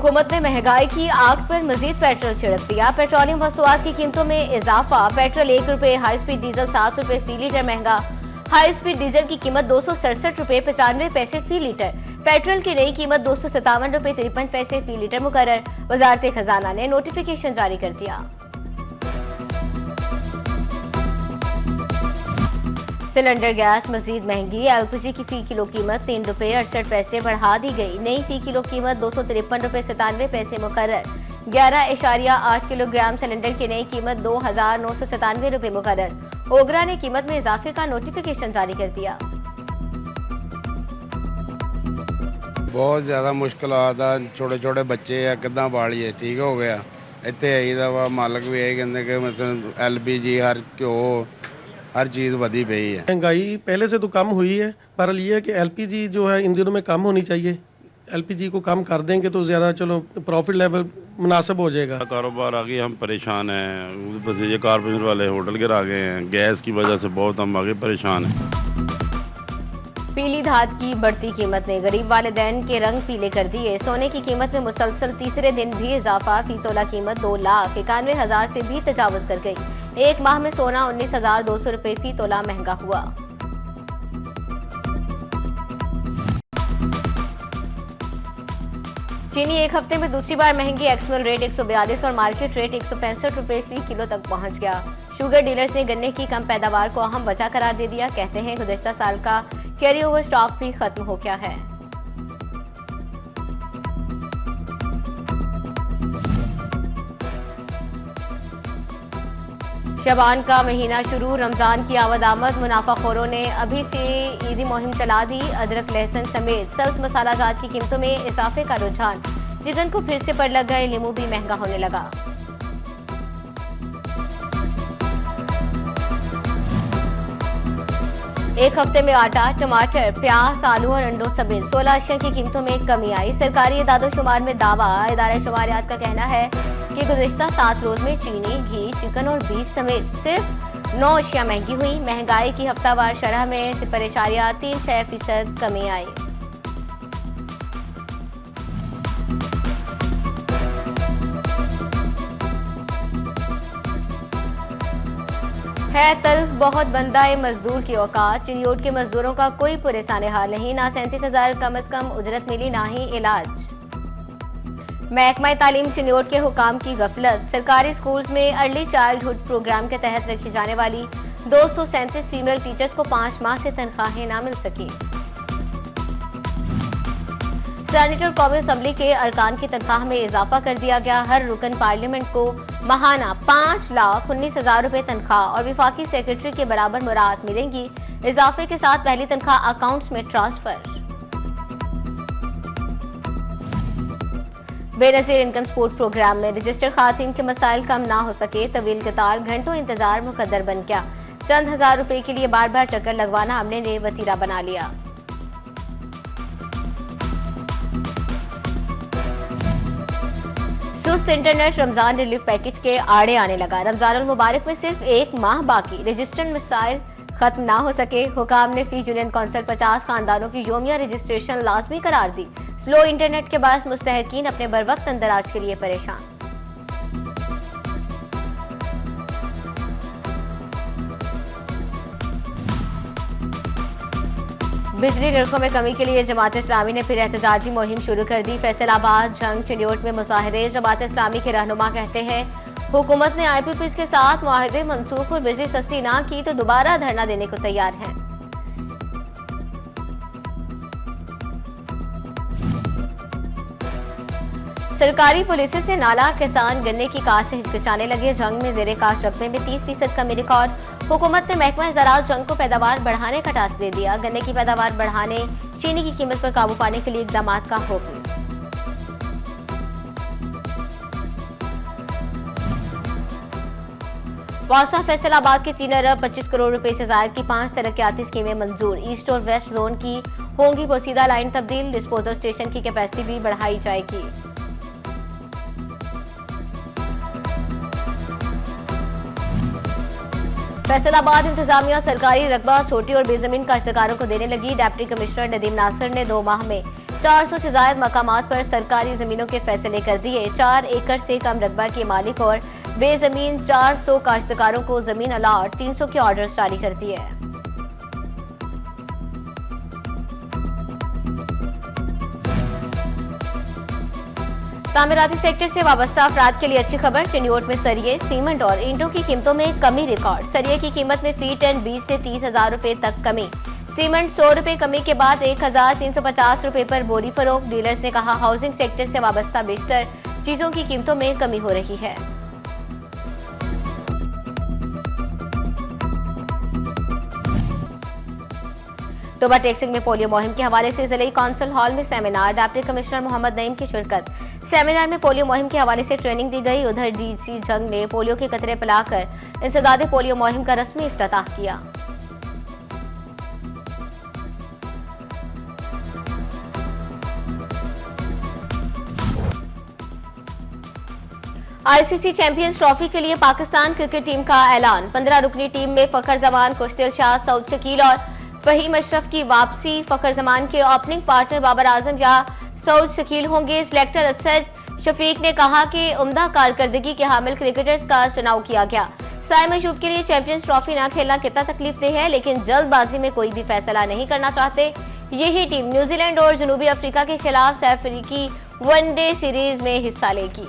हुकूमत ने महंगाई की आग पर मजीद पेट्रोल छिड़क दिया। पेट्रोलियम वस्तुआत की कीमतों में इजाफा। पेट्रोल ₹1, हाई स्पीड डीजल ₹7 फी लीटर महंगा। हाई स्पीड डीजल की कीमत ₹267.95 फी लीटर। पेट्रोल की नई कीमत ₹257.53 फी लीटर मुकर्रर। वजारत खजाना ने नोटिफिकेशन जारी कर दिया। सिलेंडर गैस मजीद महंगी। एलपीजी की फी किलो कीमत ₹3.68 बढ़ा दी गई। नई फी किलो कीमत ₹253.97 मुकर्रर। 11.8 किलोग्राम सिलेंडर की नई कीमत ₹2,997 मुकर्रर। ओगरा ने कीमत में इजाफे का नोटिफिकेशन जारी कर दिया। बहुत ज्यादा मुश्किल आता, छोटे छोटे बच्चे है किदा बालिए। ठीक हो गया इतने आईदा वा, मालक भी यही कहते कि मतलब एलपीजी हर चीज वधी पई है। महंगाई पहले से तो कम हुई है, पर यह है कि एलपीजी जो है इन दिनों में कम होनी चाहिए। एलपीजी को कम कर देंगे तो ज़्यादा चलो प्रॉफिट लेवल मुनासिब हो जाएगा। कारोबार आगे हम परेशान हैं, बस ये कारपेंटर वाले होटल गिरा गए हैं, गैस की वजह से बहुत हम आगे परेशान हैं। पीली धात की बढ़ती कीमत ने गरीब वालिदैन के रंग पीले कर दिए। सोने की कीमत में मुसलसल तीसरे दिन भी इजाफा। फी तोला कीमत 2,91,000 से भी तजावुज कर गई। एक माह में सोना ₹19,200 फी तोला महंगा हुआ। चीनी एक हफ्ते में दूसरी बार महंगी। एक्समल रेट 142 और मार्केट रेट ₹165 फी किलो तक पहुंच गया। शुगर डीलर्स ने गन्ने की कम पैदावार को अहम वजह करार दे दिया। कहते हैं गुज़श्ता साल का कैरी ओवर स्टॉक भी खत्म हो गया है। शबान का महीना शुरू। रमजान की आमद मुनाफाखोरों ने अभी से ईदी मुहिम चला दी। अदरक, लहसुन समेत सब्ज मसाला जात की कीमतों में इजाफे का रुझान। चिकन को फिर से पड़ लग गए। लीमू भी महंगा होने लगा। एक हफ्ते में आटा, टमाटर, प्याज, आलू और अंडों समेत 16 अशिया की कीमतों में कमी आई। सरकारी इदादोशुमार में दावा। इदारा शुमारियात का कहना है कि गुज़श्ता 7 रोज में चीनी, घी, चिकन और बीफ समेत सिर्फ 9 अशिया महंगी हुई। महंगाई की हफ्तावार शरह में 0.36% कमी आई। है तल्ख बहुत बंदाए मजदूर की औकात। चिन्योट के मजदूरों का कोई परेशान हाल नहीं। ना 37,000 कम अज कम उजरत मिली, ना ही इलाज। महकमा तालीम चिन्योट के हुकाम की गफलत। सरकारी स्कूल्स में अर्ली चाइल्डहुड प्रोग्राम के तहत रखी जाने वाली 237 फीमेल टीचर्स को 5 माह से तनख्वाहें न मिल सकी। सेनेट और कौमी असम्बली के अरकान की तनख्वाह में इजाफा कर दिया गया। हर रुकन पार्लियामेंट को माहाना 5,19,000 रुपए तनख्वाह और विफाकी सेक्रेटरी के बराबर मुराद मिलेंगी। इजाफे के साथ पहली तनख्वाह अकाउंट्स में transfer. Benazir income support programme में रजिस्टर्ड खातिन के मसाइल कम ना हो सके। तवील कतार, घंटों इंतजार मुकद्दर बन गया। चंद हजार रुपए के लिए बार बार चक्कर लगवाना हमने ने वतीरा बना लिया। सुस्त इंटरनेट रमजान रिलीफ पैकेज के आड़े आने लगा। रमजानुल मुबारक में सिर्फ एक माह बाकी। रजिस्ट्रेशन मिसाइल खत्म ना हो सके। हुकाम ने फी यूनियन काउंसिल 50 खानदानों की योमिया रजिस्ट्रेशन लाजमी करार दी। स्लो इंटरनेट के बाद मुस्तहकीन अपने बर वक्त अंदराज के लिए परेशान। बिजली नरखों में कमी के लिए जमात इस्लामी ने फिर एहतजाजी मुहिम शुरू कर दी। फैसलाबाद, जंग, चिन्योट में मुजाहरे। जमात इस्लामी के रहनुमा कहते हैं हुकूमत ने IPPs के साथ मुआहदे मंसूख और बिजली सस्ती ना की तो दोबारा धरना देने को तैयार हैं। सरकारी पॉलिसी से नाला किसान गन्ने की काश्त से हिचकिचाने लगे। जंग में जेरे काश्त रकबे में 30% कमी रिकॉर्ड। हुकूमत ने महकमा ज़राअत जंग को पैदावार बढ़ाने का टास्क दे दिया। गन्ने की पैदावार बढ़ाने, चीनी की कीमत पर काबू पाने के लिए इकदाम का हुक्म। वासा फैसलाबाद के 3 अरब 25 करोड़ रुपए से जायद की 5 तरक्याती स्कीमें मंजूर। ईस्ट और वेस्ट जोन की होंगी पोसीदा लाइन तब्दील। डिस्पोजल स्टेशन की कैपेसिटी भी बढ़ाई जाएगी। फैसलाबाद इंतजामिया सरकारी रकबा छोटी और बेजमीन काश्तकारों को देने लगी। डिप्टी कमिश्नर नदीम नासिर ने 2 माह में 400 से ज्यादा मकामात पर सरकारी जमीनों के फैसले कर दिए। 4 एकड़ से कम रकबा के मालिक और बेजमीन 400 काश्तकारों को जमीन अलाट 300 के ऑर्डर जारी कर दिए। तामीराती सेक्टर से वाबस्ता अफराद के लिए अच्छी खबर। चिन्योट में सरिये, सीमेंट और ईंटों की कीमतों में कमी रिकॉर्ड। सरिये की कीमत में फी टन 20 से 30,000 रुपए तक कमी। सीमेंट 100 रुपए कमी के बाद 1,350 रुपए पर बोरी फरोख्त। डीलर्स ने कहा हाउसिंग सेक्टर से वाबस्ता बेशतर चीजों की कीमतों में कमी हो रही है। टोबा टेक्सिंग में पोलियो मुहिम के हवाले से जिले काउंसिल हॉल में seminar. Deputy commissioner Mohammad Naeem की शिरकत। सेमिनार में पोलियो मुहिम के हवाले से ट्रेनिंग दी गई। उधर डीसी जंग ने पोलियो के कतरे पिलाकर इंसदादे पोलियो मुहिम का रस्मी इफ्तिताह किया। आईसीसी चैंपियंस ट्रॉफी के लिए पाकिस्तान क्रिकेट टीम का ऐलान। 15 रुकनी टीम में फखर जमान, कुश्तिल शाह, सऊद शकील और फहीम अशरफ की वापसी। फखर जमान के ओपनिंग पार्टनर बाबर आजम या सऊद शकील होंगे। सिलेक्टर असद शफीक ने कहा कि उम्दा कारकर्दगी के हामिल क्रिकेटर्स का चुनाव किया गया। साय मशूब के लिए चैंपियंस ट्रॉफी न खेलना कितना तकलीफदेह है, लेकिन जल्दबाजी में कोई भी फैसला नहीं करना चाहते। यही टीम न्यूजीलैंड और जनूबी अफ्रीका के खिलाफ सैफ अफ्रीकी वनडे सीरीज में हिस्सा लेगी।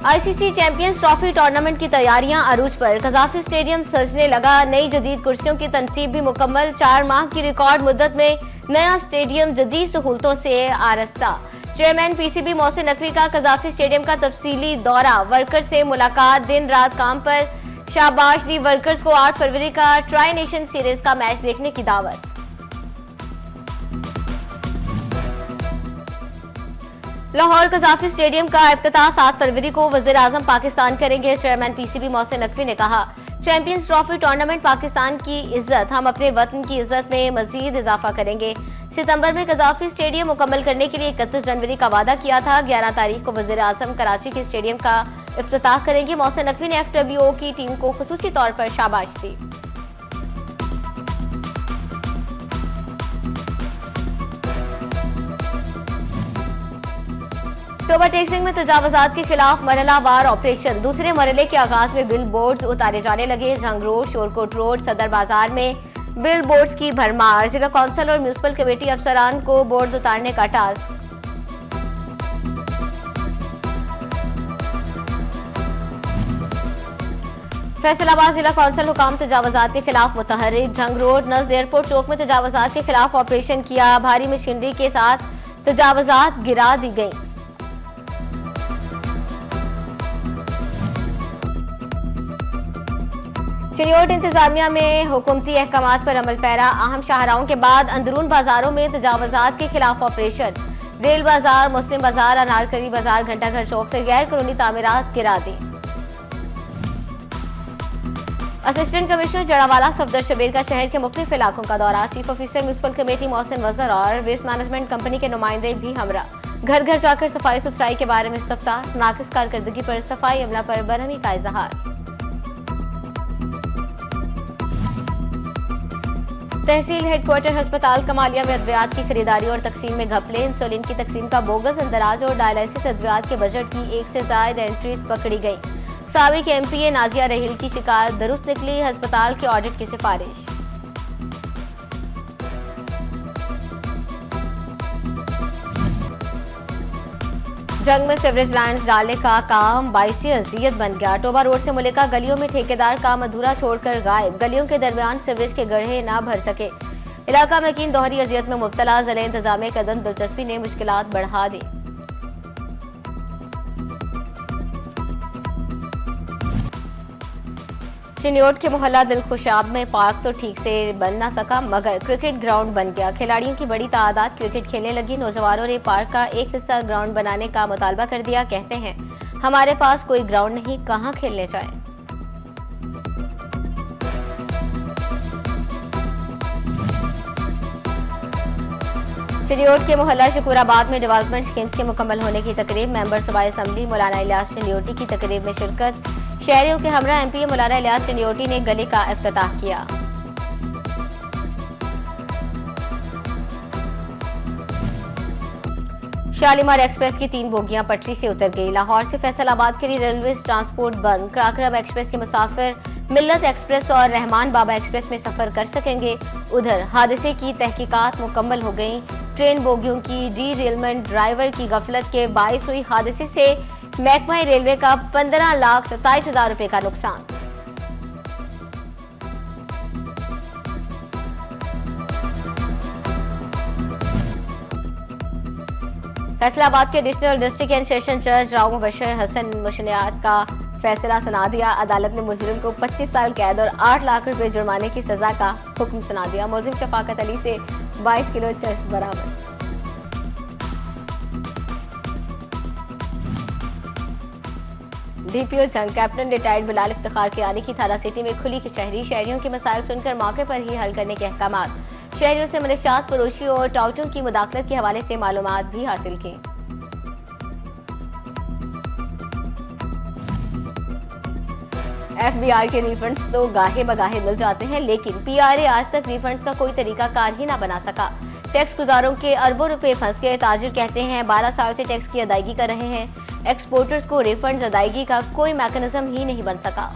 आईसीसी चैंपियंस ट्रॉफी टूर्नामेंट की तैयारियां अरूज पर। कजाफी स्टेडियम सजने लगा। नई जदीद कुर्सियों की तनसीब भी मुकम्मल। 4 माह की रिकॉर्ड मुद्दत में नया स्टेडियम जदीद सहूलतों से आरस्ता। चेयरमैन पीसीबी मोहसिन नकवी का कजाफी स्टेडियम का तफसीली दौरा। वर्कर से मुलाकात। दिन रात काम पर शाबाश दी वर्कर्स को 8 फरवरी का ट्राई नेशन सीरीज का मैच देखने की दावत। लाहौर कजाफी स्टेडियम का इफ्तिताह 7 फरवरी को वजीर आजम पाकिस्तान करेंगे। चेयरमैन पीसीबी मोहसिन नकवी ने कहा चैंपियंस ट्रॉफी टूर्नामेंट पाकिस्तान की इज्जत, हम अपने वतन की इज्जत में मजीद इजाफा करेंगे। सितंबर में कजाफी स्टेडियम मुकम्मल करने के लिए 31 जनवरी का वादा किया था। 11 तारीख को वजीर आजम कराची के स्टेडियम का इफ्तिताह करेंगे। मोहसिन नकवी ने FWO की टीम को खुसूसी तौर पर शाबाश दी। टोबा टेक्सिंग में तजावजात के खिलाफ मरहलावार ऑपरेशन। दूसरे मरहले के आगाज में बिल बोर्ड्स उतारे जाने लगे। जंग रोड, शोरकोट रोड, सदर बाजार में बिल बोर्ड्स की भरमार। जिला काउंसिल और म्यूनिसिपल कमेटी अफसरान को बोर्ड्स उतारने का टास्क। फैसलाबाद जिला काउंसिल हुकाम तजावजात के खिलाफ मुतहर्रिक। जंग रोड नज़द एयरपोर्ट चौक में तजावजात के खिलाफ ऑपरेशन किया। भारी मशीनरी के साथ तजावजात गिरा दी गई। चिन्योट इंतजामिया में हुकूमती अहकामात पर अमल पैरा। अहम शाहराहों के बाद अंदरून बाजारों में तजावजात के खिलाफ ऑपरेशन। रेल बाजार, मुस्लिम बाजार, अनारकली बाजार, घंटाघर चौक से गैर कानूनी तामीरात गिरा दी। असिस्टेंट कमिश्नर जड़ावाला सफदर शबीर का शहर के मुख्तलिफ इलाकों का दौरा। Chief officer municipal committee Mohsin Wazar और वेस्ट मैनेजमेंट कंपनी के नुमाइंदे भी हमरा। घर घर जाकर सफाई सुथराई के बारे में इस्तफ्तार। नाकिस कारकर्दगी पर सफाई अमला पर बरहमी का इजहार। तहसील हेडक्वार्टर अस्पताल कमालिया में अद्वियात की खरीदारी और तकसीम में घपले। इंसुलिन की तकसीम का बोगस इंदराज और डायलिसिस अद्वियात के बजट की 1 से ज्यादा एंट्रीज पकड़ी गई। साबिक MPA नाजिया रहील की शिकायत दुरुस्त निकली। अस्पताल के ऑडिट की सिफारिश। जंग में सीवरेज लाइन्स डालने का काम बाइसी अजियत बन गया। टोबा रोड से मुलिका गलियों में ठेकेदार काम अधूरा छोड़कर गायब। गलियों के दरमियान सीवरेज के गड्ढे न भर सके। इलाका मकीन दोहरी अजियत में मुब्तला। जिले इंतजामिया की अदम दिलचस्पी ने मुश्किलात बढ़ा दी। चिन्योट के मोहल्ला दिलखुशाब में पार्क तो ठीक से बन ना सका, मगर क्रिकेट ग्राउंड बन गया। खिलाड़ियों की बड़ी तादाद क्रिकेट खेलने लगी। नौजवानों ने पार्क का एक हिस्सा ग्राउंड बनाने का मुतालबा कर दिया। कहते हैं हमारे पास कोई ग्राउंड नहीं, कहां खेलने जाएं। चिन्योट के मोहल्ला शकूराबाद में डेवलपमेंट स्कीम्स के मुकम्मल होने की तकरीब। मेंबर सूबाई असम्बली मौलाना इलियास चिन्योटी की तकरीब में शिरकत। शहरियों के हमरा एमपी मौलाना इलियास चंडियोटी ने गले का इफ्तिताह किया। शालीमार एक्सप्रेस की 3 बोगियां पटरी से उतर गई। लाहौर से फैसलाबाद के लिए रेलवे ट्रांसपोर्ट बंद। काकरब एक्सप्रेस के मुसाफिर मिल्लत एक्सप्रेस और रहमान बाबा एक्सप्रेस में सफर कर सकेंगे। उधर हादसे की तहकीकात मुकम्मल हो गई। ट्रेन बोगियों की डीरेलमेंट ड्राइवर की गफलत के बायस हुई हादसे से महकमा रेलवे का 15,27,000 रुपए का नुकसान। फैसलाबाद के एडिशनल डिस्ट्रिक्ट एंड सेशन जज राव मुबशर हसन मुशनियात का फैसला सुना दिया। अदालत ने मुजरिम को 25 साल कैद और 8 लाख रुपए जुर्माने की सजा का हुक्म सुना दिया। मुलजिम शफाकत अली से 22 किलो चरस बरामद। डीपीओ जंग कैप्टन रिटायर्ड बिलाल इफ्तिखार किरानी की थाना सिटी में खुली कचहरी। शहरियों के मसाइल सुनकर मौके पर ही हल करने के अहकामात। शहरियों से मनशात फरोशी और टाउटों की मुदाखलत के हवाले से मालूमात भी हासिल की। एफबीआर के रिफंड्स तो गाहे बगाहे मिल जाते हैं, लेकिन पीआरए आज तक रिफंड्स का कोई तरीकाकार ही ना बना सका। टैक्स गुजारों के अरबों रुपए फंस गए। ताजिर कहते हैं 12 साल से टैक्स की अदायगी कर रहे हैं। एक्सपोर्टर्स को रिफंड्स अदायगी का कोई मैकेनिज्म ही नहीं बन सका।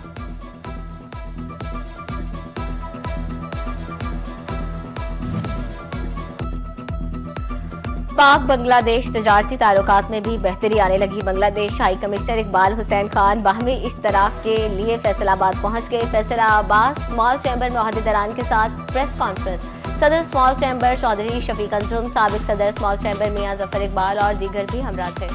पाक बांग्लादेश तजारती ताल्लुकात में भी बेहतरी आने लगी। बांग्लादेश हाई कमिश्नर इकबाल हुसैन खान बाहमी इश्तराक के लिए फैसलाबाद पहुंच गए। फैसलाबाद स्मॉल चैम्बर में ओहदेदारान के साथ प्रेस कॉन्फ्रेंस। सदर स्मॉल चैम्बर चौधरी शफीक अंजुम, साबिक सदर स्मॉल चैम्बर मियां जफर इकबाल और दीगर भी हमरा थे।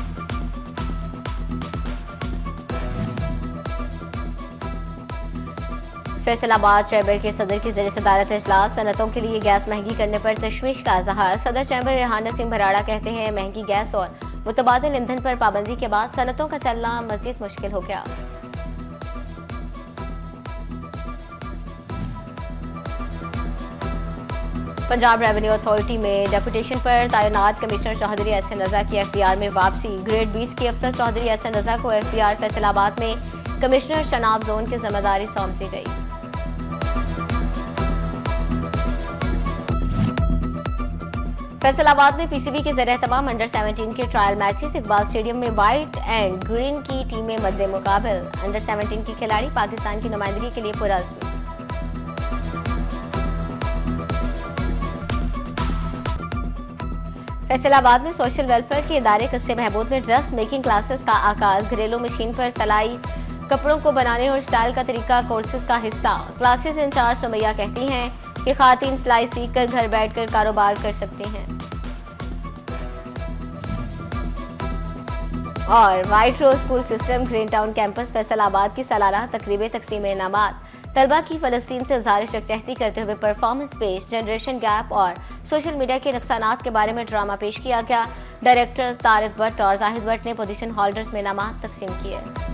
फैसलाबाद चैम्बर के सदर की ज़रिए सदारत इजलास। सनतों के लिए गैस महंगी करने पर तशवीश का इजहार। सदर चैम्बर रेहाना सिंह भराड़ा कहते हैं महंगी गैस और मुतबादिल ईंधन पर पाबंदी के बाद सनतों का चलना मजीद मुश्किल हो गया। पंजाब रेवेन्यू अथॉरिटी में डेपुटेशन पर तैनात कमिश्नर चौधरी एहसन रजा की एफबीआर में वापसी। ग्रेड 20 के अफसर चौधरी एहसन रजा को एफबीआर फैसलाबाद में कमिश्नर शनाब जोन की जिम्मेदारी सौंप दी गई। फैसलाबाद में पीसीबी के जरिए तमाम अंडर 17 के ट्रायल मैचेस। इकबाल स्टेडियम में व्हाइट एंड ग्रीन की टीमें मद्दे मुकाबल। अंडर 17 के खिलाड़ी पाकिस्तान की नुमाइंदगी के लिए पुरअज़्म। फैसलाबाद में सोशल वेलफेयर के इदारे कस्बे महबूब में ड्रेस मेकिंग क्लासेस का आगाज। घरेलू मशीन पर तलाई कपड़ों को बनाने और स्टाइल का तरीका कोर्सेज का हिस्सा। क्लासेस इंचार्ज सुमैया कहती हैं कि खातून सिलाई सीखकर घर बैठकर कारोबार कर सकती हैं। और white rose school system green town campus Faisalabad की सालाना तकरीबें तकसीम इनामात। तलबा की फलस्तीन से गुजारिश यकजहती करते हुए परफॉर्मेंस पेश, जनरेशन गैप और सोशल मीडिया के नुकसानात के बारे में ड्रामा पेश किया गया। डायरेक्टर तारिक भट्ट और जाहिद भट्ट ने पोजीशन होल्डर्स में इनामात तकसीम किए।